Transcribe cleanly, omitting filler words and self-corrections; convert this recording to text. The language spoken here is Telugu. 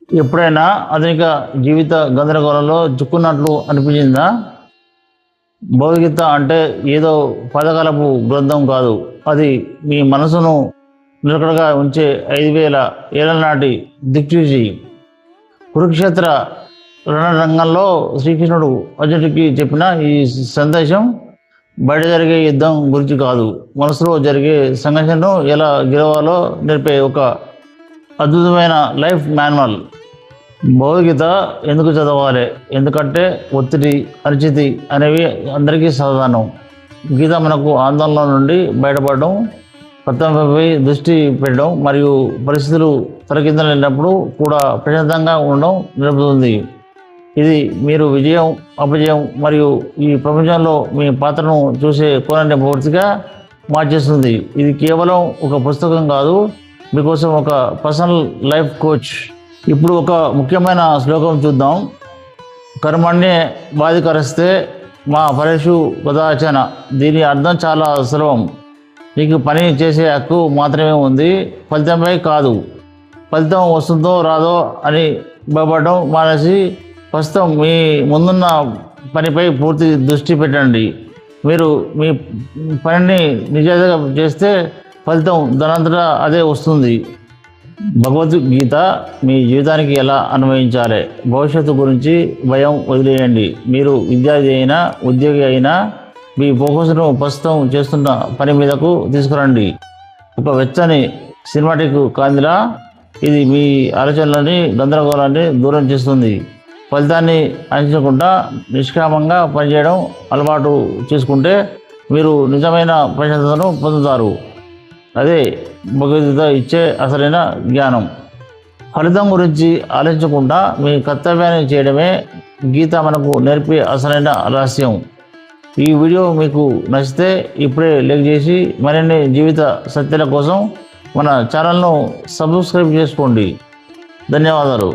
ఎప్పుడైనా ఆధునిక జీవిత గందరగోళంలో చిక్కున్నట్లు అనిపించిందా? భగవద్గీత అంటే ఏదో పదకాలపు గ్రంథం కాదు. అది మీ మనసును నిలకడగా ఉంచే 5000 ఏళ్ల నాటి దిక్సూచి. కురుక్షేత్ర రణరంగంలో శ్రీకృష్ణుడు అర్జునుడికి చెప్పిన ఈ సందేశం బయట జరిగే యుద్ధం గురించి కాదు, మనసులో జరిగే సంఘర్షణను ఎలా గెలవాలో నేర్పే ఒక అద్భుతమైన లైఫ్ మాన్యువల్. భగవద్గీత ఎందుకు చదవాలి? ఎందుకంటే ఒత్తిడి, అనిశ్చితి అనేవి అందరికీ సాధారణం. గీత మనకు ఆందోళన నుండి బయటపడడం, కర్తవ్యంపై దృష్టి పెట్టడం మరియు పరిస్థితులు తలకిందలైనప్పుడు కూడా ప్రశాంతంగా ఉండడం నేర్పుతుంది. ఇది మీరు విజయం, అపజయం మరియు ఈ ప్రపంచంలో మీ పాత్రను చూసే కోణాన్ని పూర్తిగా మార్చేస్తుంది. ఇది కేవలం ఒక పుస్తకం కాదు, మీకోసం ఒక పర్సనల్ లైఫ్ కోచ్. ఇప్పుడు ఒక ముఖ్యమైన శ్లోకం చూద్దాం. కర్మణ్యే బాధికరిస్తే మా పరేషు గదాచన. దీని అర్థం చాలా సులభం. నీకు పని చేసే హక్కు మాత్రమే ఉంది, ఫలితంపై కాదు. ఫలితం వస్తుందో రాదో అని భయపడడం మానేసి ప్రస్తుతం మీ ముందున్న పనిపై పూర్తి దృష్టి పెట్టండి. మీరు మీ పనిని నిజాయితీగా చేస్తే ఫలితం దానంతటా అదే వస్తుంది. భగవద్గీత మీ జీవితానికి ఎలా అన్వయించాలి? భవిష్యత్తు గురించి భయం వదిలేయండి. మీరు విద్యార్థి అయినా, ఉద్యోగి అయినా మీ ఫోకస్ను ప్రస్తుతం చేస్తున్న పని మీదకు తీసుకురండి. ఒక వెచ్చని సినిమాటిక్ కాంతిలా ఇది మీ ఆలోచనలని, గందరగోళాన్ని దూరం చేస్తుంది. ఫలితాన్ని ఆశించకుండా నిష్కామంగా పనిచేయడం అలవాటు చేసుకుంటే మీరు నిజమైన ప్రశాంతతను పొందుతారు. అదే భగవద్గీత ఇచ్చే అసలైన జ్ఞానం. ఫలితం గురించి ఆలోచించకుండా మీ కర్తవ్యాన్ని చేయడమే గీత మనకు నేర్పే అసలైన రహస్యం. ఈ వీడియో మీకు నచ్చితే ఇప్పుడే లైక్ చేసి మరిన్ని జీవిత సత్యాల కోసం మన ఛానల్ను సబ్స్క్రైబ్ చేసుకోండి. ధన్యవాదాలు.